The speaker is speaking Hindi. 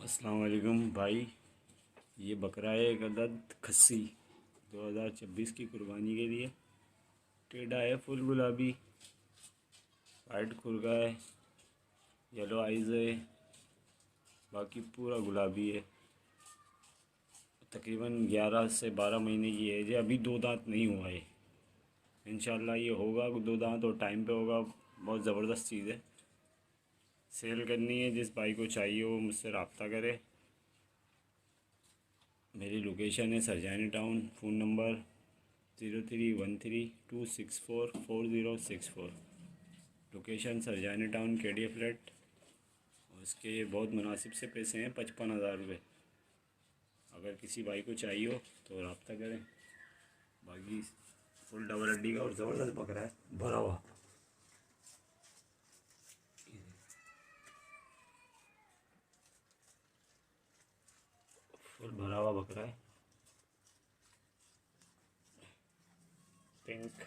अस्सलाम वालेकुम भाई। ये बकरा है एक अदद खस्सी 2026 की कुर्बानी के लिए। टेढ़ा है, फुल गुलाबी, वाइट खुरगा है, येलो आइज़ है, बाकी पूरा गुलाबी है। तकरीबन 11 से 12 महीने की एज है। अभी दो दांत नहीं हुआ है। इंशाल्लाह ये होगा दो दांत और टाइम पे होगा। बहुत ज़बरदस्त चीज़ है। सेल करनी है, जिस भाई को चाहिए वो मुझसे रब्ता करे। मेरी लोकेशन है Sarjani town. Phone number 031326444064। Location Sarjani town KD flat. और इसके बहुत मुनासिब से पैसे हैं, 55,000 रुपये। अगर किसी भाई को चाहिए हो तो रब्ता करें। बाकी फुल डबल हड्डी का और ज़बरदस्त बकरा है, भरा हुआ। फुल भरा हुआ बकरा है, पिंक।